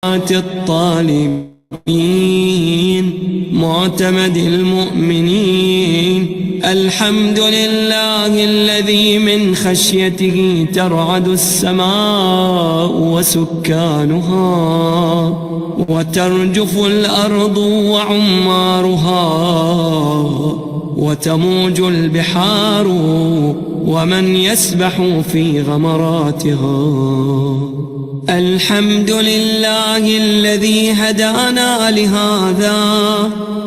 الطالبين معتمد المؤمنين. الحمد لله الذي من خشيته ترعد السماء وسكانها، وترجف الأرض وعمارها، وتموج البحار ومن يسبح في غمراتها. الحمد لله الذي هدانا لهذا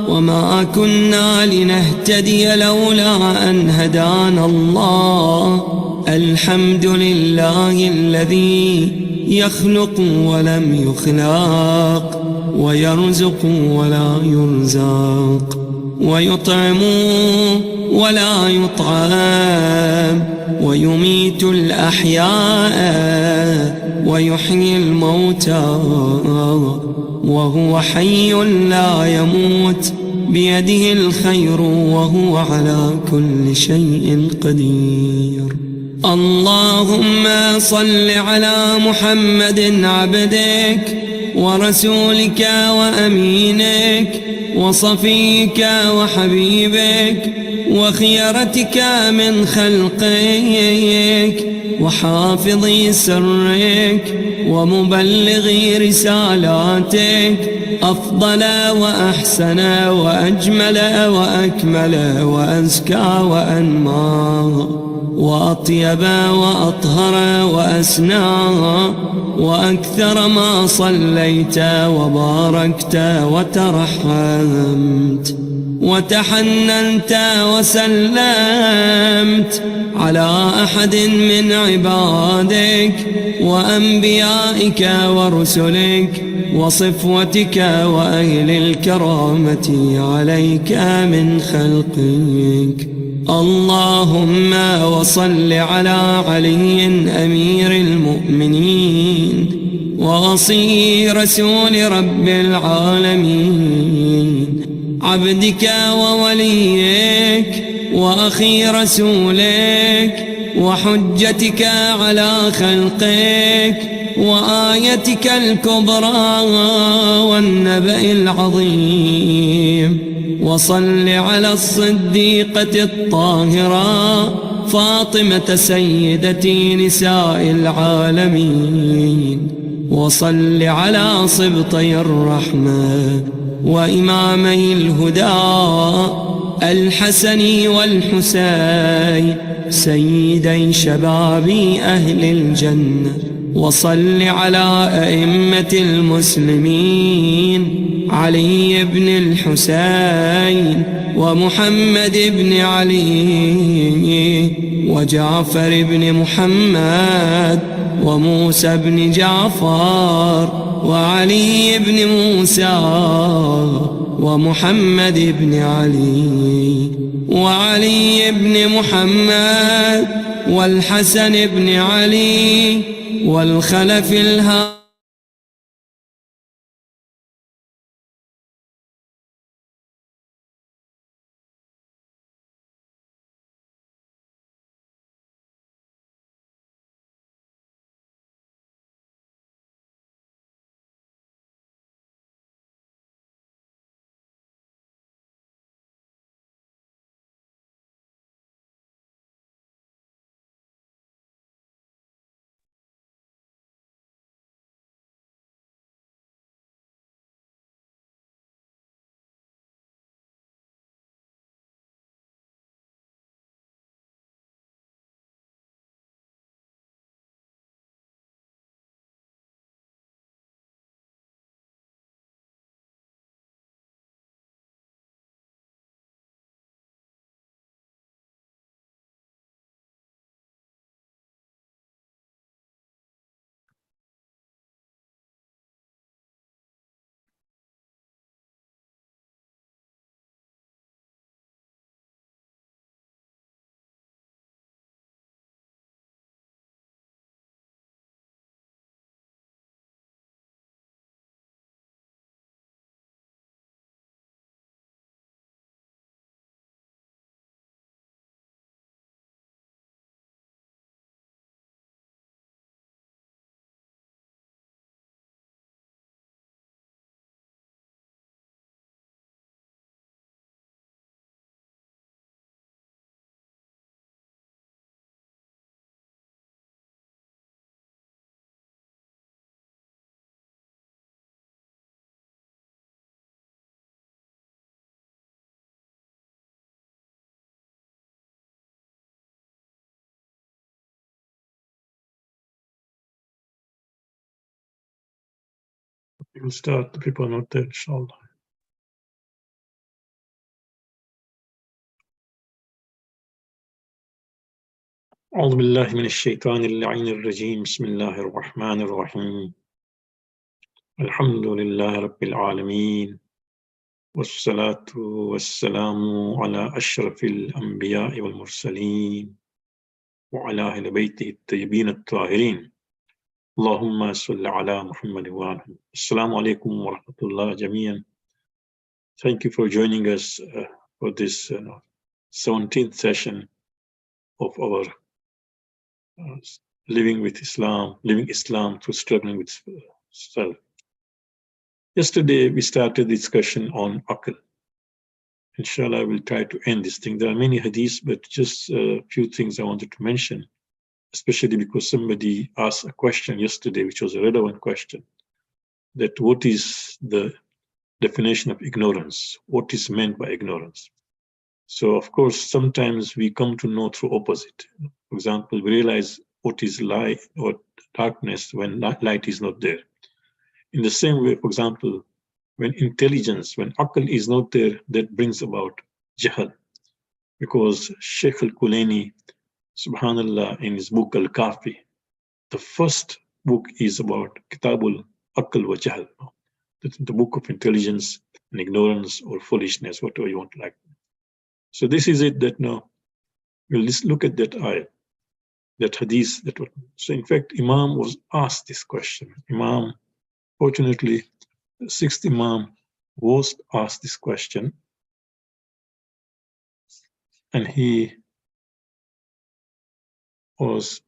وما كنا لنهتدي لولا أن هدانا الله. الحمد لله الذي يخلق ولم يخلق، ويرزق ولا يرزق، ويطعم ولا يطعم، ويميت الأحياء ويحيي الموتى، وهو حي لا يموت، بيده الخير وهو على كل شيء قدير. اللهم صل على محمد عبدك ورسولك وأمينك وصفيك وحبيبك وخيرتك من خلقك وحافظ سرك ومبلغ رسالاتك، أفضل وأحسن وأجمل وأكمل وأزكى وأنمى وأطيب وأطهر وأسنى وأكثر ما صليت وباركت وترحمت وتحننت وسلمت على أحد من عبادك وأنبيائك ورسلك وصفوتك وأهل الكرامة عليك من خلقك. اللهم وصل على علي أمير المؤمنين ووصي رسول رب العالمين، عبدك ووليك وأخي رسولك وحجتك على خلقك وآيتك الكبرى والنبأ العظيم. وصل على الصديقة الطاهرة فاطمة سيدة نساء العالمين. وصل على صبطي الرحمة وإمامي الهدى الحسن والحسين سيدي شباب أهل الجنة. وصل على أئمة المسلمين علي بن الحسين ومحمد بن علي وجعفر بن محمد وموسى بن جعفر وعلي بن موسى ومحمد بن علي وعلي بن محمد والحسن بن علي والخلف الهادي We will start. The people are not there, inshallah. أعوذ بالله من الشيطان اللعين الرجيم بسم الله الرحمن الرحيم الحمد لله رب العالمين والصلاة والسلام على أشرف الأنبياء والمرسلين وعلى أهل بيته الطيبين الطاهرين اللهم صل على محمد وآله. Assalamu alaikum wa rahmatullah jameen. Thank you for joining us for this 17th session of our living Islam through struggling with self. Yesterday we started the discussion on aql. Inshallah, we'll try to end this thing. There are many hadiths, but just a few things I wanted to mention, especially because somebody asked a question yesterday, which was a relevant question, that what is the definition of ignorance? What is meant by ignorance? So, of course, sometimes we come to know through opposite. For example, we realize what is light or darkness when light is not there. In the same way, for example, when aql is not there, that brings about jahl. Because Sheikh al-Kulaini, subhanallah, in his book Al-Kafi, the first book is about Kitabul Aql wa Jahl, the book of intelligence and ignorance or foolishness, whatever you want to like. So this is it that now we'll just look at that ayah, that hadith. So in fact, Imam was asked this question. Imam, fortunately, the sixth Imam was asked this question, and he was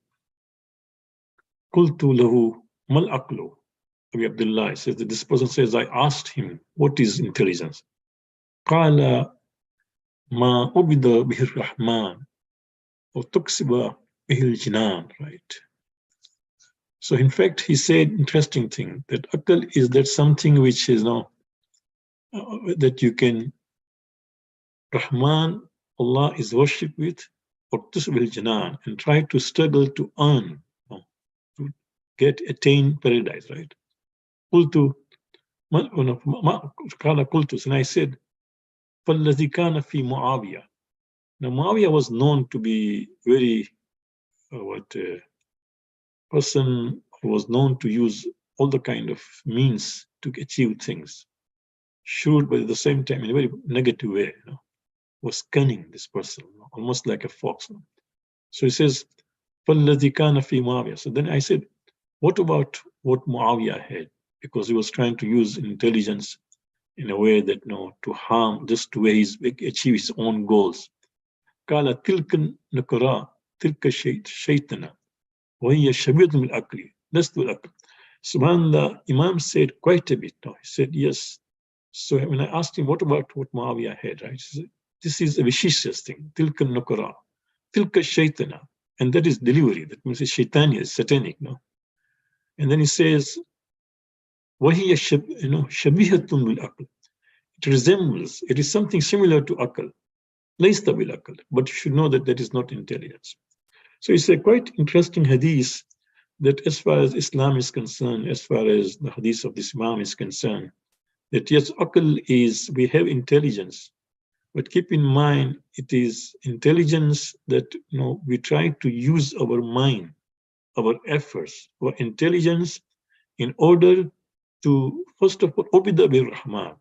Qultu lahu mal aqlu. Abu Abdullah says that this person says, I asked him, what is intelligence? Qala ma ubida bihir rahman or tuksiba bihil jinan, right? So in fact, he said interesting thing, that aql is that something which is now that you can, Rahman, Allah is worshipped with, or tusbil jinan, and try to struggle to earn, to attain paradise, right? Qultu, qala qultu, and I said, فَالَّذِي كَانَ فِي Muawiyah. Now Muawiyah was known to be very, person who was known to use all the kind of means to achieve things. Shrewd, but at the same time in a very negative way, was cunning, this person, almost like a fox. So he says, فَالَّذِي كَانَ فِي Muawiyah. So then I said, what about what Muawiyah had? Because he was trying to use intelligence in a way that, to harm, just to achieve his own goals. قال تلك النكرة تلك شيطنة وهي شبيهة بالعقل لست بالعقل. Subhanallah, Imam said quite a bit. He said, yes. So when I asked him, what about what Muawiyah had, right? He said, this is a vicious thing. تلك النكرة تلك الشيطنة. And that is delivery. That means it's shaitani, satanic, And then he says, وهي شبيهة بالعقل. It resembles, it is something similar to aql. ليس بالعقل. But you should know that that is not intelligence. So it's a quite interesting hadith that as far as Islam is concerned, as far as the hadith of this Imam is concerned, that yes, aql is, we have intelligence, but keep in mind, it is intelligence that, we try to use our mind, our efforts, our intelligence in order to, first of all, ubida bir Rahman,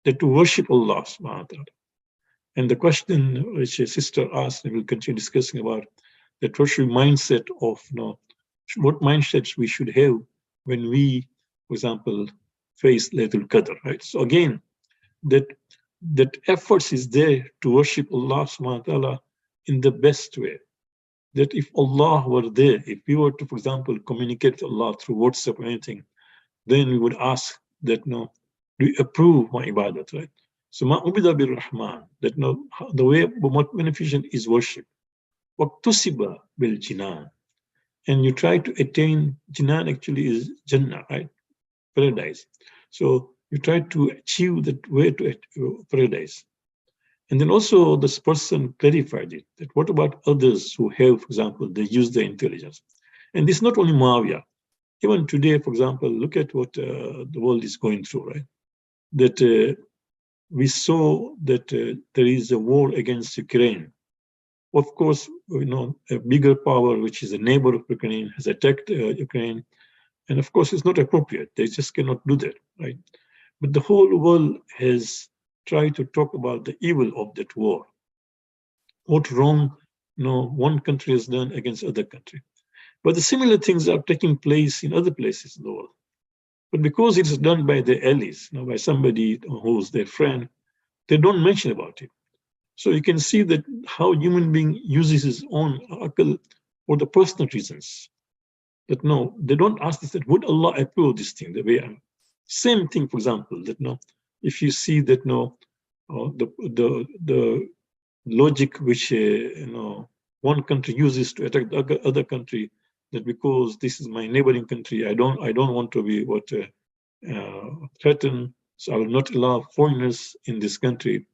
that to worship Allah subhanahu wa ta'ala. And the question which a sister asked, and we'll continue discussing about, that what should mindset of, what mindsets we should have when we, for example, face Laylatul Qadr, right? So again, that efforts is there to worship Allah subhanahu wa ta'ala in the best way. That if Allah were there, if we were to, for example, communicate with Allah through WhatsApp or anything, then we would ask that, do you approve my ibadat, right? So ma'ubida bir Rahman, that the way most beneficent is worship. Waqtusiba bil jinan. And you try to attain, jinan actually is Jannah, right? Paradise. So you try to achieve that way to paradise. And then also this person clarified it, that what about others who have, for example, they use their intelligence. And this is not only Muawiyah. Even today, for example, look at what the world is going through, right? That we saw that there is a war against Ukraine. Of course, a bigger power, which is a neighbor of Ukraine, has attacked Ukraine. And of course, it's not appropriate. They just cannot do that, right? But the whole world has tried to talk about the evil of that war. What wrong one country has done against other country. But the similar things are taking place in other places in the world. But because it's done by their allies, by somebody who's their friend, they don't mention about it. So you can see that how human being uses his own akal for the personal reasons. That no, they don't ask this, that would Allah approve this thing the way I'm. Same thing, for example, that no, if you see that no, the logic which one country uses to attack the other country, that because this is my neighboring country, I don't want to be threatened, so I will not allow foreigners in this country.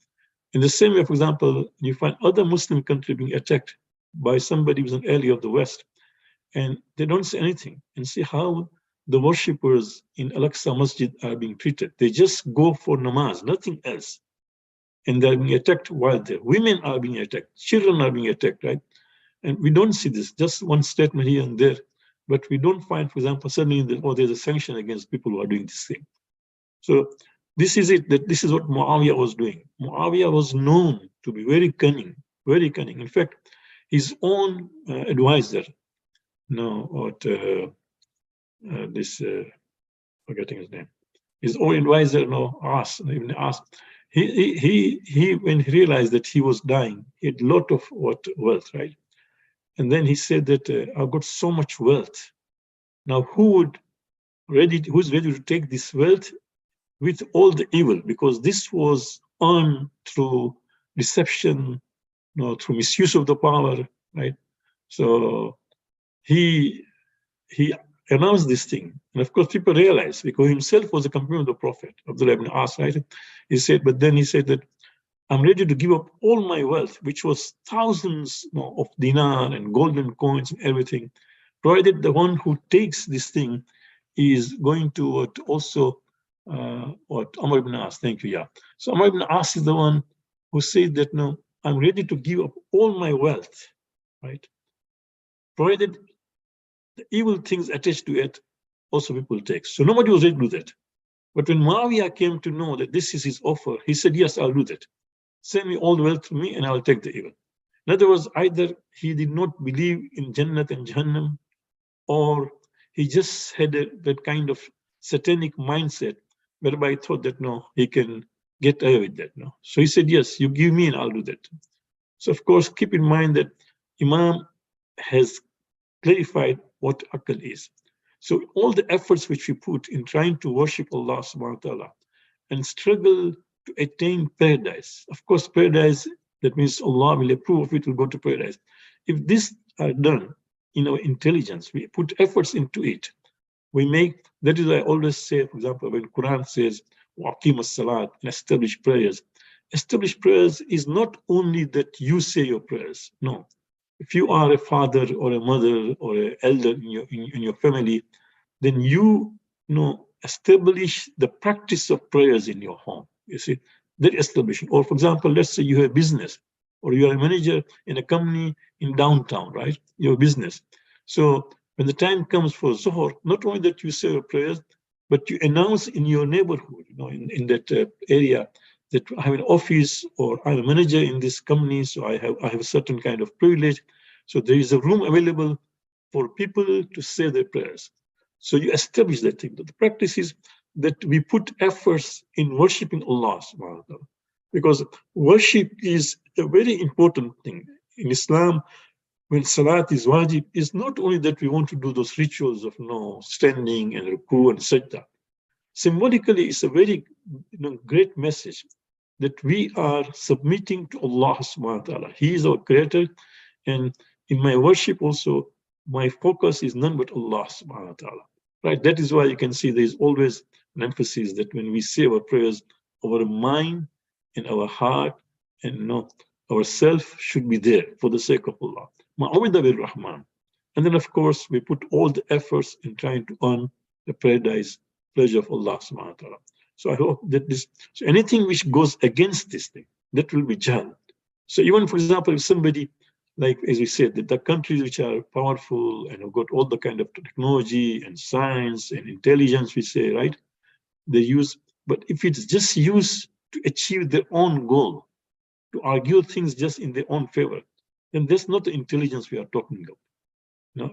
In the same way, for example, you find other Muslim countries being attacked by somebody who's an ally of the West, and they don't say anything. And see how the worshippers in Al-Aqsa Masjid are being treated. They just go for namaz, nothing else. And they're being attacked while there. Women are being attacked, children are being attacked, right? And we don't see this, just one statement here and there. But we don't find, for example, suddenly there's a sanction against people who are doing this thing. So this is it, that this is what Muawiyah was doing. Muawiyah was known to be very cunning, very cunning. In fact, his own advisor, forgetting his name, his own advisor, even asked, he when he realized that he was dying, he had a lot of wealth, right? And then he said that I've got so much wealth. Now, who's ready to take this wealth with all the evil? Because this was earned through deception, through misuse of the power, right? So he announced this thing. And of course, people realized, because himself was a companion of the Prophet, Abdullah ibn As, right? He said that I'm ready to give up all my wealth, which was thousands of dinar and golden coins and everything, provided the one who takes this thing is going to also, Amr ibn As, thank you, yeah. So Amr ibn As is the one who said that, no, I'm ready to give up all my wealth, right? Provided the evil things attached to it, also people take. So nobody was ready to do that. But when Muawiyah came to know that this is his offer, he said, yes, I'll do that. Send me all the wealth to me and I'll take the evil. In other words, either he did not believe in Jannat and Jahannam, or he just had that kind of satanic mindset whereby he thought that no, he can get away with that. No. So he said, yes, you give me and I'll do that. So of course, keep in mind that Imam has clarified what akal is. So all the efforts which we put in trying to worship Allah subhanahu wa ta'ala and struggle to attain paradise. Of course, paradise, that means Allah will approve of it, will go to paradise. If this are done in our intelligence, we put efforts into it, that is why I always say, for example, when Quran says, waqim as-salat, and establish prayers. Establish prayers is not only that you say your prayers, no. If you are a father or a mother or an elder in your family, then you establish the practice of prayers in your home. You see, that establishing. Or for example, let's say you have a business, or you are a manager in a company in downtown, right? Your business. So when the time comes for Zuhr, not only that you say your prayers, but you announce in your neighborhood, in that area, that I have an office or I'm a manager in this company, so I have a certain kind of privilege. So there is a room available for people to say their prayers. So you establish that thing. The practice is that we put efforts in worshiping Allah subhanahu wa ta'ala. Because worship is a very important thing. In Islam, when salat is wajib, it's not only that we want to do those rituals of standing and ruku and sajda. Symbolically, it's a very great message that we are submitting to Allah subhanahu wa ta'ala. He is our creator. And in my worship also, my focus is none but Allah subhanahu wa ta'ala. Right? That is why you can see there's always an emphasis that when we say our prayers, our mind and our heart and our self should be there for the sake of Allah. Ma'awida bil Rahman. And then, of course, we put all the efforts in trying to earn the paradise, pleasure of Allah subhanahu wa ta'ala. So I hope that so anything which goes against this thing, that will be jahl. So even, for example, if somebody, like as we said, that the countries which are powerful and have got all the kind of technology and science and intelligence, we say, right, they use, but if it's just used to achieve their own goal, to argue things just in their own favor, then that's not the intelligence we are talking about.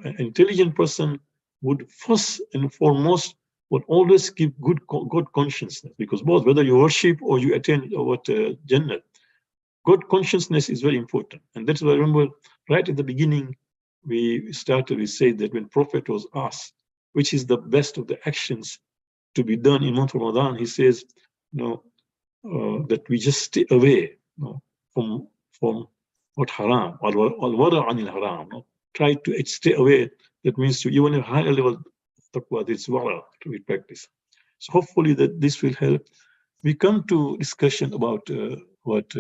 An intelligent person would first and foremost would always keep good consciousness, because both, whether you worship or you attend Jannah, good consciousness is very important. And that's why I remember right at the beginning, we said that when Prophet was asked, which is the best of the actions to be done in month Ramadan, he says, that we just stay away from what haram, or wara anil haram. Try to stay away. That means to even a higher level of taqwa, this wara to be practiced. So hopefully that this will help. We come to discussion about what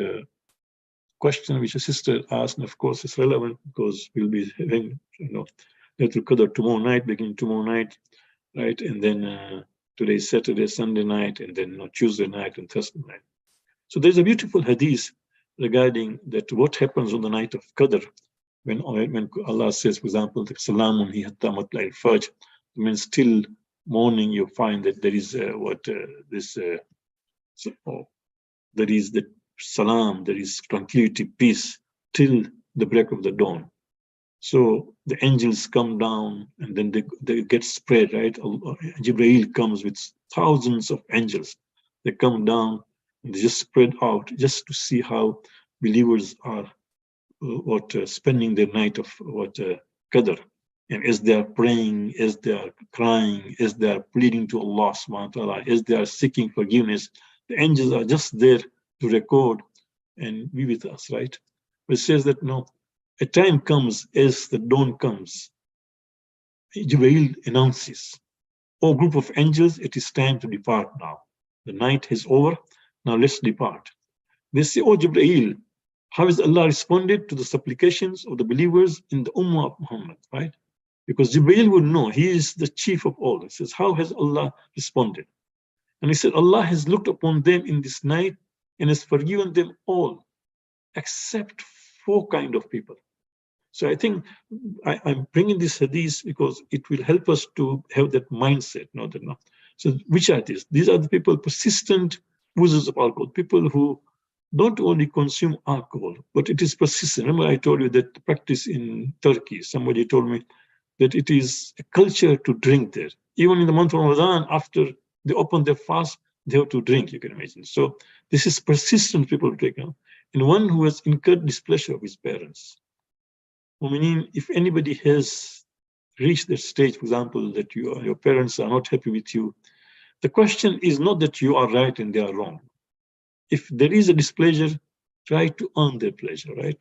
question which a sister asked, and of course it's relevant because we'll be having, Laylatul Qadr tomorrow night, beginning tomorrow night, right? And then today is Saturday, Sunday night, and then Tuesday night and Thursday night. So there's a beautiful hadith regarding that what happens on the night of Qadr, when Allah says, for example, the Salamun hi hatta matla'il fajr, means till morning you find that there is there is the salam, there is tranquility, peace, till the break of the dawn. So the angels come down and then they get spread, right? Jibreel comes with thousands of angels. They come down and they just spread out just to see how believers are spending their night of Qadr. And as they are praying, as they are crying, as they are pleading to Allah subhanahu wa ta'ala, as they are seeking forgiveness, the angels are just there to record and be with us, right? It says that a time comes as the dawn comes. Jibreel announces, "Oh, group of angels, it is time to depart now. The night is over. Now let's depart." They say, "Oh, Jibreel, how has Allah responded to the supplications of the believers in the Ummah of Muhammad?" Right? Because Jibreel would know, he is the chief of all. He says, how has Allah responded? And he said, Allah has looked upon them in this night and has forgiven them all, except 4 kind of people. So I think I'm bringing this hadith because it will help us to have that mindset. So which are these? These are the people, persistent users of alcohol, people who don't only consume alcohol, but it is persistent. Remember I told you that the practice in Turkey, somebody told me that it is a culture to drink there. Even in the month of Ramadan, after they open their fast, they have to drink, you can imagine. So this is persistent people take on. And one who has incurred displeasure of his parents. Meaning, if anybody has reached that stage, for example, that your parents are not happy with you, the question is not that you are right and they are wrong. If there is a displeasure, try to earn their pleasure, right?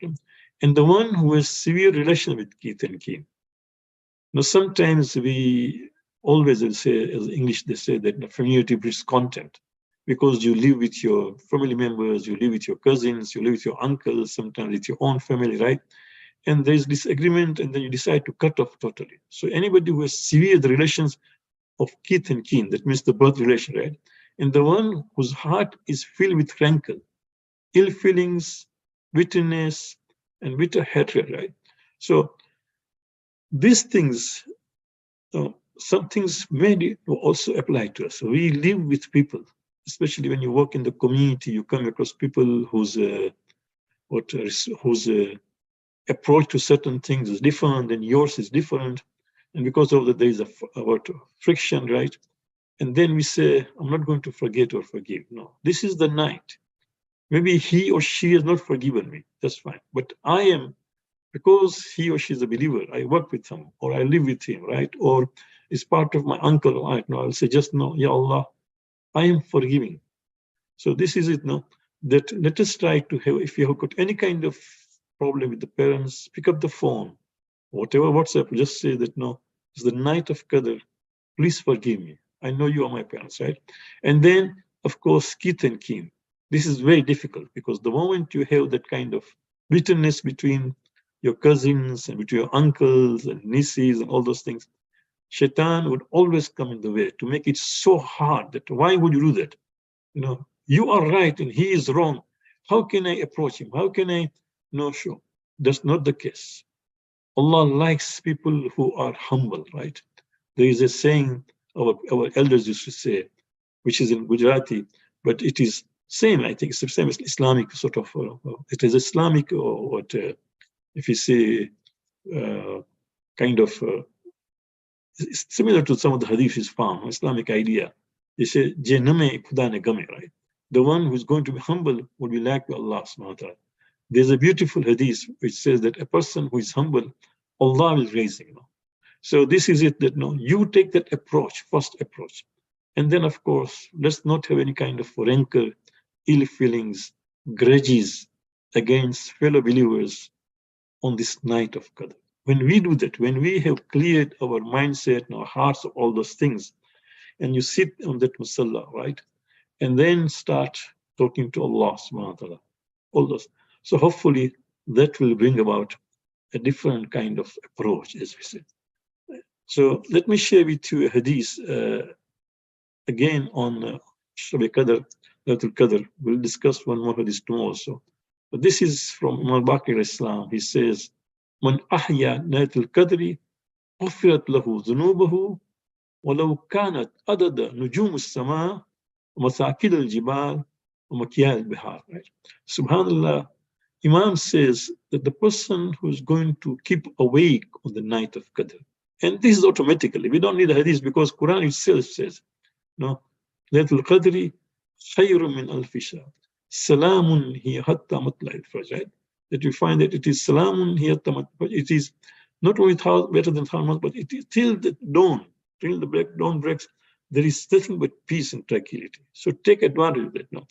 And the one who has severe relation with kith and kin. Now, sometimes we always say, as English, they say that familiarity breeds contempt, because you live with your family members, you live with your cousins, you live with your uncles, sometimes with your own family, right? And there's disagreement, and then you decide to cut off totally. So anybody who has severed the relations of kith and kin, that means the blood relation, right? And the one whose heart is filled with rancor, ill feelings, bitterness, and bitter hatred, right? So these things, some things may also apply to us. We live with people, especially when you work in the community, you come across people whose approach to certain things is different and yours is different. And because of that, there is a friction, right? And then we say, I'm not going to forget or forgive. No, this is the night. Maybe he or she has not forgiven me. That's fine. But I am, because he or she is a believer, I work with him or I live with him, right? Or is part of my uncle, right? No, I'll say just no, Ya Allah, I am forgiving. So this is it now, that let us try to have, if you have got any kind of problem with the parents, pick up the phone, whatever WhatsApp, just say that no, it's the night of Qadr, please forgive me. I know you are my parents, right? And then, of course, kith and kin. This is very difficult because the moment you have that kind of bitterness between your cousins and between your uncles and nieces and all those things, Shaitan would always come in the way to make it so hard that why would you do that? You are right and he is wrong. How can I approach him? How can I show? That's not the case. Allah likes people who are humble, right? There is a saying our elders used to say, which is in Gujarati, but it is same, I think it's the same as Islamic sort of, it is Islamic or what, if you say, kind of, it's similar to some of the hadiths found, Islamic idea. They say, "Je name khuda ne game," right? The one who's going to be humble will be like Allah subhanahu wa ta'ala. There's a beautiful hadith which says that a person who is humble, Allah will raise him. So this is it, that you take that approach, first approach. And then, of course, let's not have any kind of rancor, ill feelings, grudges against fellow believers on this night of Qadr. When we do that, when we have cleared our mindset and our hearts of all those things, and you sit on that musalla, right? And then start talking to Allah subhanahu wa ta'ala, all those. So hopefully that will bring about a different kind of approach, as we said. So let me share with you a hadith again on Shab Qadr, Laylatul Qadr. We'll discuss one more hadith tomorrow also. But this is from Imam Baqir Islam. He says, "Man ahya Laylatul Qadri, غفرت له ذنوبه ولو كانت عدد نجوم السماء ومثاقيل الجبال ومكيال البحار." Right? Subhanallah, Imam says that the person who is going to keep awake on the night of Qadr, and this is automatically, we don't need a hadith because Quran itself says, no, Laylatul Qadri khayrun min alfi shahr, salamun hiya hatta matla'il fajr, right? That you find that it is salamun hiya hatta matla'il fajr. It is not only better than 1,000 months, but it is till the dawn, till the dawn breaks, there is nothing but peace and tranquility. So take advantage of that now.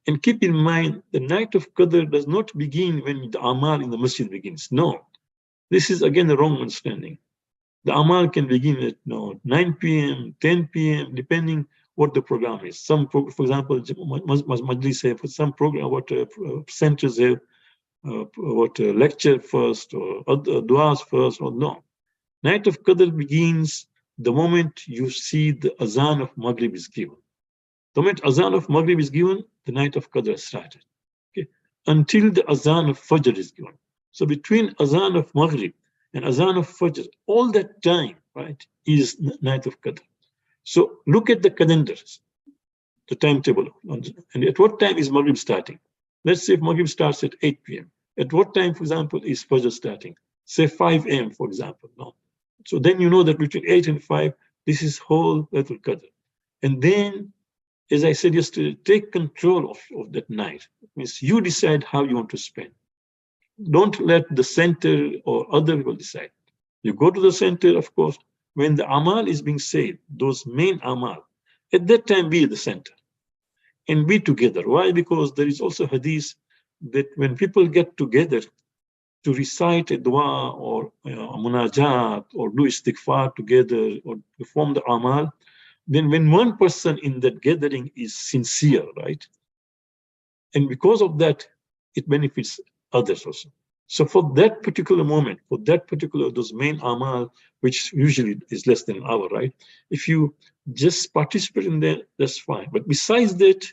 And keep in mind, the night of Qadr does not begin when the Amal in the masjid begins. No, this is again the wrong understanding. The Amal can begin at 9 p.m., 10 p.m., depending what the program is. Some, for example, Majlis have some program, what centers have, what lecture first or du'as first, or no. Night of Qadr begins the moment you see the Azan of Maghrib is given. The moment Azan of Maghrib is given, the night of Qadr has started. Okay? Until the Azan of Fajr is given. So between Azan of Maghrib and Azan of Fajr, all that time, right, is night of Qadr. So look at the calendars, the timetable, and at what time is Maghrib starting? Let's say if Maghrib starts at 8 p.m. At what time, for example, is Fajr starting? Say 5 a.m., for example. No. So then you know that between 8 and 5, this is whole Laylatul Qadr. And then, as I said yesterday, take control of that night. It means you decide how you want to spend. Don't let the center or other people decide. You go to the center, of course, when the Amal is being said, those main Amal, at that time be at the center and be together. Why? Because there is also hadith that when people get together to recite a dua or a munajat or do istighfar together or perform the Amal, then when one person in that gathering is sincere, right? And because of that, it benefits others also. So for that particular moment, for that particular, those main Amal, which usually is less than an hour, right? If you just participate in that, that's fine. But besides that,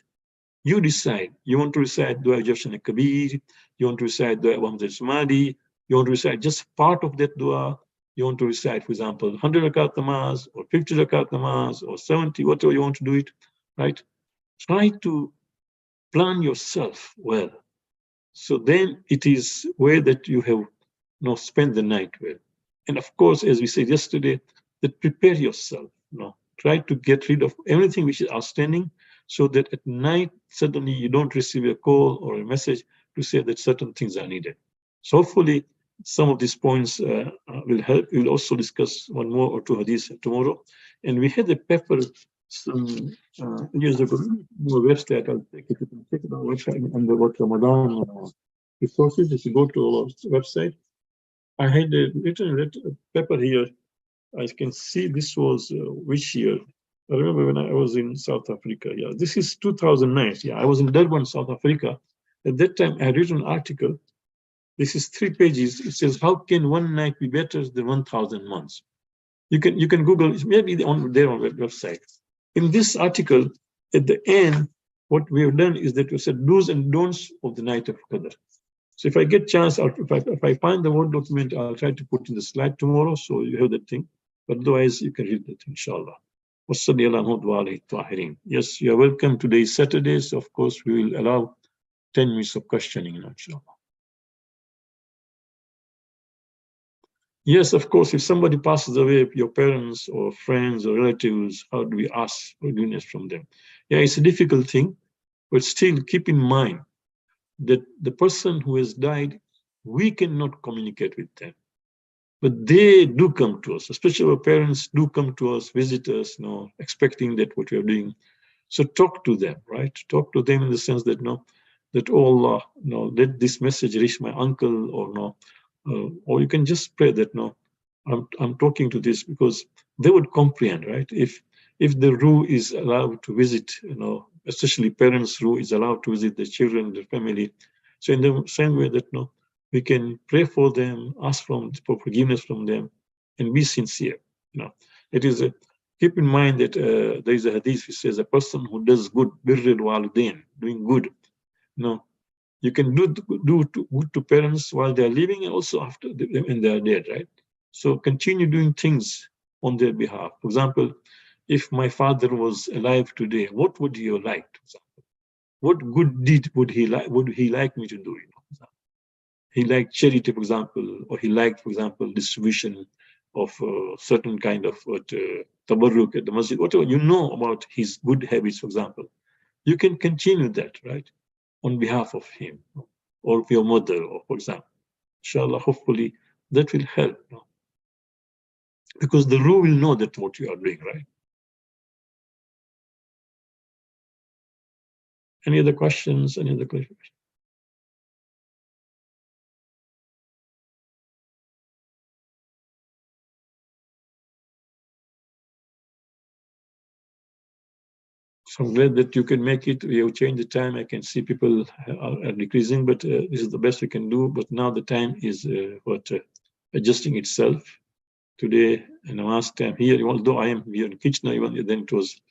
you decide. You want to recite Dua Jashan Kabir, you want to recite Dua Muhammad Sumadi, you want to recite just part of that dua, you want to recite, for example, 100 rakat namaz or 50 rakat namaz or 70, whatever you want to do it, right? Try to plan yourself well. So then it is where that you have spent the night well. And of course, as we said yesterday, that prepare yourself. Try to get rid of everything which is outstanding so that at night, suddenly you don't receive a call or a message to say that certain things are needed. So hopefully some of these points will help. We'll also discuss one more or two hadiths tomorrow. And we had a paper some years ago, more website, I'll take it, you can check it on our website under what Ramadan resources. If you go to our website, I had a written paper here. I can see this was which year. I remember when I was in South Africa. Yeah, this is 2009. Yeah, I was in Durban, South Africa. At that time, I had written an article This is 3 pages. It says, how can one night be better than 1,000 months? You can Google, maybe on their own website. In this article, at the end, what we have done is that we said do's and don'ts of the night of Qadr. So if I get chance, if I find the Word document, I'll try to put in the slide tomorrow, so you have that thing. But otherwise, you can read that, inshallah. Yes, you are welcome. Today is Saturday, so of course we will allow 10 minutes of questioning, inshallah. Yes, of course, if somebody passes away, your parents or friends or relatives, how do we ask forgiveness from them? Yeah, it's a difficult thing, but still keep in mind that the person who has died, we cannot communicate with them. But they do come to us, especially our parents do come to us, visit us, expecting that what we are doing. So talk to them, right? Talk to them in the sense that, that oh Allah, let this message reach my uncle, or or you can just pray that, I'm talking to this, because they would comprehend, right? If the Ruh is allowed to visit, especially parents' Ruh is allowed to visit their children, their family. So in the same way that, we can pray for them, ask for forgiveness from them, and be sincere. It is keep in mind that there is a hadith which says a person who does good, birrul walidain, doing good, you can do good to parents while they are living and also after when they are dead, right? So continue doing things on their behalf. For example, if my father was alive today, what would he have liked? What good deed would he like me to do? He liked charity, for example, or he liked, for example, distribution of certain kind of tabarruk at the masjid, whatever you know about his good habits, for example. You can continue that, right, on behalf of him or of your mother, or for example. Inshallah, hopefully that will help. Because the Ruh will know that what you are doing, right? Any other questions? Any other questions? So I'm glad that you can make it. We have changed the time. I can see people are decreasing, but this is the best we can do. But now the time is adjusting itself. Today, in the last time here, although I am here in Kitchener, even then it was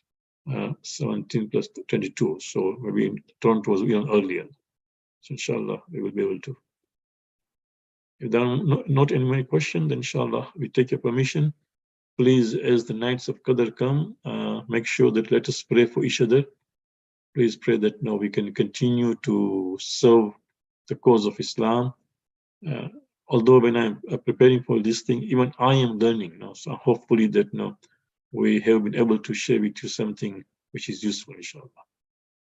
17 plus 22. So maybe Toronto was even earlier. So inshallah, we will be able to. If there are not any more questions, then inshallah, we take your permission. Please, as the nights of Qadr come, make sure that let us pray for each other. Please pray that now we can continue to serve the cause of Islam. Although when I'm preparing for this thing, even I am learning now. So hopefully that we have been able to share with you something which is useful, inshallah.